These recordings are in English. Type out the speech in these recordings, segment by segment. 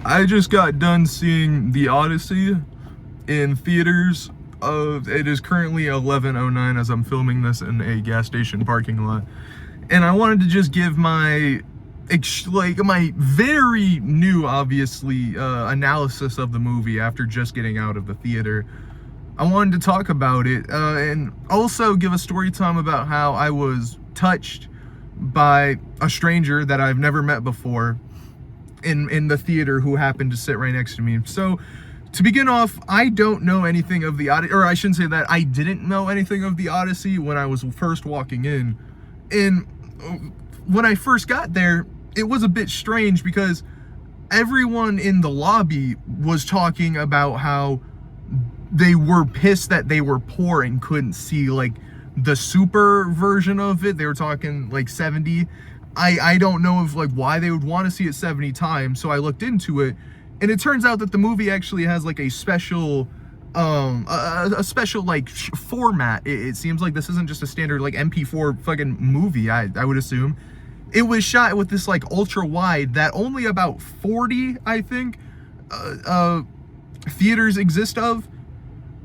I just got done seeing the Odyssey in theaters. It is currently 11:09 as I'm filming this in a gas station parking lot, and I wanted to just give my my very new, obviously, analysis of the movie after just getting out of the theater. I wanted to talk about it and also give a story time about how I was touched by a stranger that I've never met before in the theater who happened to sit right next to me. So to begin off, I don't know anything of the Odyssey, or I shouldn't say that, I didn't know anything of the Odyssey when I was first walking in. And when I first got there, it was a bit strange because everyone in the lobby was talking about how they were pissed that they were poor and couldn't see like the super version of it. They were talking like 70. I don't know if like why they would want to see it 70 times, so I looked into it, and it turns out that the movie actually has like a special a special like format. It seems like this isn't just a standard like MP4 fucking movie. I would assume it was shot with this like ultra wide that only about 40, I think, theaters exist of.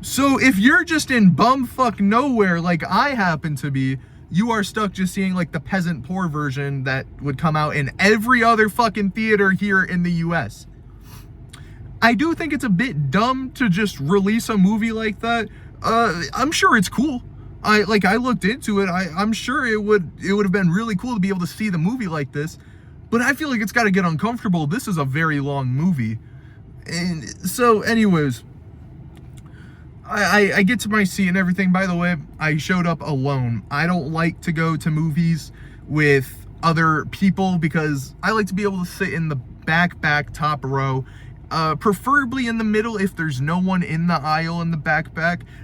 So if you're just in bumfuck nowhere like I happen to be, you are stuck just seeing like the peasant poor version that would come out in every other fucking theater here in the US. I do think it's a bit dumb to just release a movie like that. I'm sure it's cool. I looked into it. I'm sure it would have been really cool to be able to see the movie like this, but I feel like it's got to get uncomfortable. This is a very long movie. And so anyways, I get to my seat and everything. By the way, I showed up alone. I don't like to go to movies with other people because I like to be able to sit in the back top row, preferably in the middle if there's no one in the aisle in the back.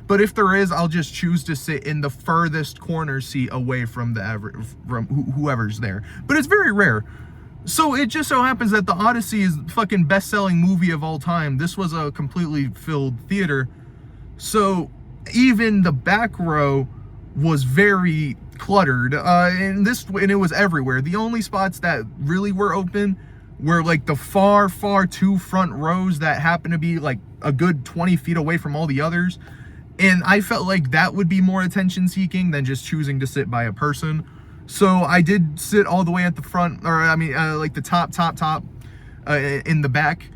But if there is, I'll just choose to sit in the furthest corner seat away from whoever's there. But it's very rare. So it just so happens that the Odyssey is the fucking best-selling movie of all time. This was a completely filled theater. So even the back row was very cluttered, and it was everywhere. The only spots that really were open were like the far two front rows that happened to be like a good 20 feet away from all the others. And I felt like that would be more attention seeking than just choosing to sit by a person. So I did sit all the way at the front, or I mean, like the top, in the back.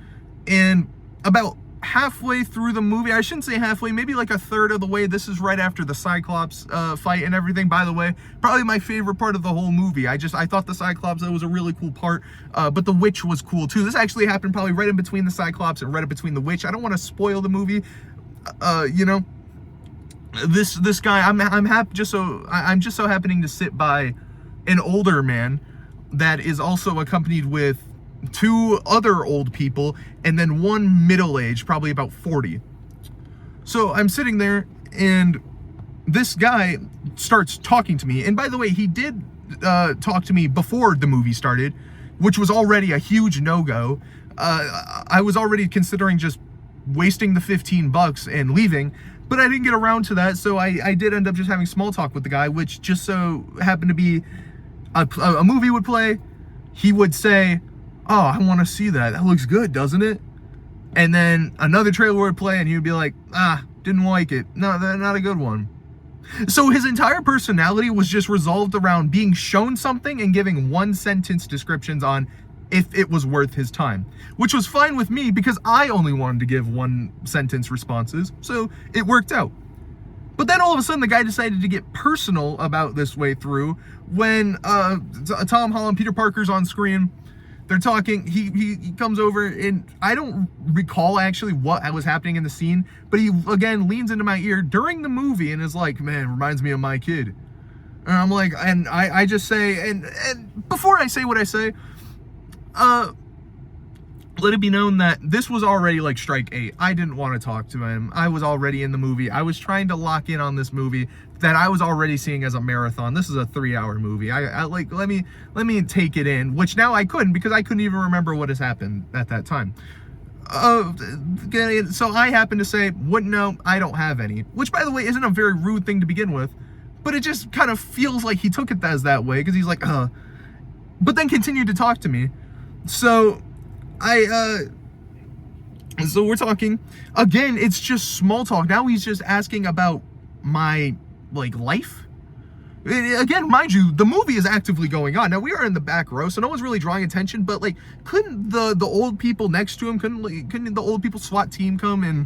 And about halfway through the movie, I shouldn't say halfway, maybe like a third of the way, this is right after the Cyclops fight and everything. By the way, probably my favorite part of the whole movie. I thought the Cyclops, that was a really cool part, but the witch was cool too. This actually happened probably right in between the Cyclops and right in between the witch. I don't want to spoil the movie. You know, this guy, I'm just so happening to sit by an older man that is also accompanied with two other old people and then one middle-aged, probably about 40. So I'm sitting there and this guy starts talking to me. And by the way, he did talk to me before the movie started, which was already a huge no-go. I was already considering just wasting the $15 and leaving, but I didn't get around to that. So I did end up just having small talk with the guy, which just so happened to be a movie would play. He would say, "Oh, I want to see that. That looks good, doesn't it?" And then another trailer would play and he would be like, "Didn't like it. No, not a good one." So his entire personality was just resolved around being shown something and giving one-sentence descriptions on if it was worth his time, which was fine with me because I only wanted to give one-sentence responses, so it worked out. But then all of a sudden, the guy decided to get personal about this way through when Tom Holland, Peter Parker's on screen. They're talking, he comes over, and I don't recall actually what was happening in the scene, but he, again, leans into my ear during the movie and is like, "Man, reminds me of my kid." And I'm like, and I just say, and before I say what I say, let it be known that this was already like strike 8. I didn't want to talk to him. I was already in the movie. I was trying to lock in on this movie that I was already seeing as a marathon. This is a 3-hour movie. I like, let me take it in, which now I couldn't because I couldn't even remember what has happened at that time. So I happened to say, "Wouldn't know, I don't have any," which, by the way, isn't a very rude thing to begin with, but it just kind of feels like he took it as that way because he's like, but then continued to talk to me. So I So we're talking again. It's just small talk. Now he's just asking about my like life. Again, mind you, the movie is actively going on. Now we are in the back row, so no one's really drawing attention. But like, couldn't the old people next to him, couldn't the old people SWAT team come and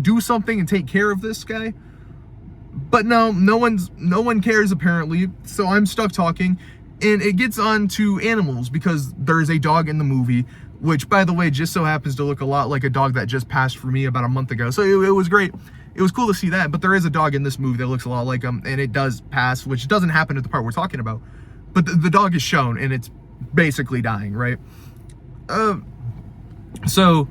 do something and take care of this guy? But no one cares apparently. So I'm stuck talking, and it gets on to animals because there's a dog in the movie, which by the way just so happens to look a lot like a dog that just passed for me about a month ago. So it was great. It was cool to see that. But there is a dog in this movie that looks a lot like him, and it does pass, which doesn't happen at the part we're talking about. But the dog is shown, and it's basically dying, right? So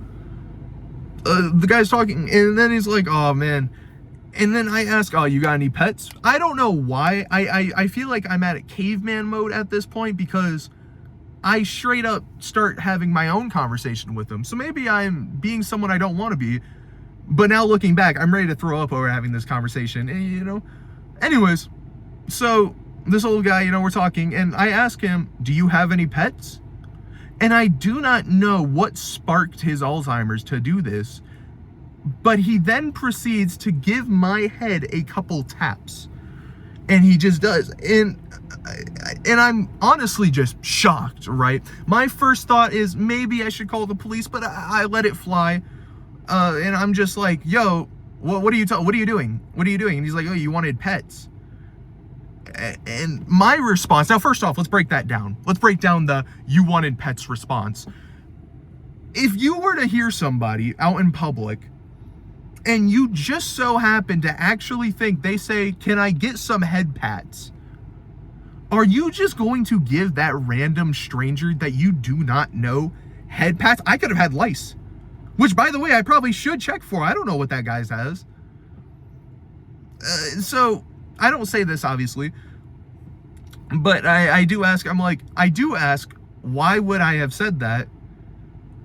the guy's talking, and then he's like, oh man. And then I ask, oh, you got any pets? I don't know why. I feel like I'm at a caveman mode at this point because I straight up start having my own conversation with him. So maybe I'm being someone I don't want to be. But now looking back, I'm ready to throw up over having this conversation. And, you know, anyways, so this old guy, you know, we're talking, and I ask him, do you have any pets? And I do not know what sparked his Alzheimer's to do this, but he then proceeds to give my head a couple taps. And he just does. And I'm honestly just shocked, right? My first thought is maybe I should call the police, but I let it fly. And I'm just like, yo, what are you doing? What are you doing? And he's like, oh, you wanted pets. And my response, now first off, let's break that down. Let's break down the you wanted pets response. If you were to hear somebody out in public and you just so happen to actually think they say, can I get some head pats? Are you just going to give that random stranger that you do not know head pats? I could have had lice, which by the way, I probably should check for. I don't know what that guy has. So I don't say this obviously, but I do ask, why would I have said that?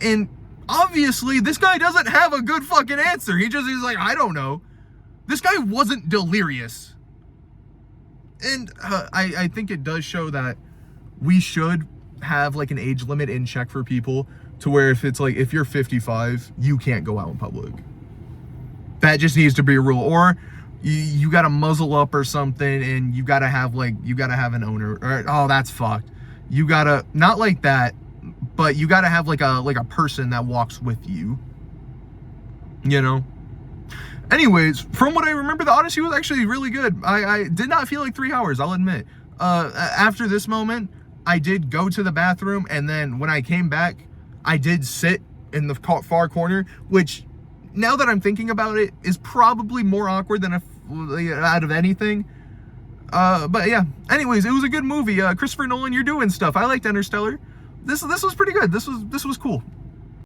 And obviously, this guy doesn't have a good fucking answer. He's like, I don't know. This guy wasn't delirious. And I think it does show that we should have like an age limit in check for people to where if it's like, if you're 55, you can't go out in public. That just needs to be a rule. Or you got to muzzle up or something, and you got to have an owner. Or, oh, that's fucked. You got to, not like that, but you got to have like a person that walks with you, you know? Anyways, from what I remember, the Odyssey was actually really good. I did not feel like 3 hours, I'll admit. After this moment, I did go to the bathroom, and then when I came back, I did sit in the far corner, which, now that I'm thinking about it, is probably more awkward than out of anything. But yeah, anyways, it was a good movie. Christopher Nolan, you're doing stuff. I liked Interstellar. This was pretty good. This was cool.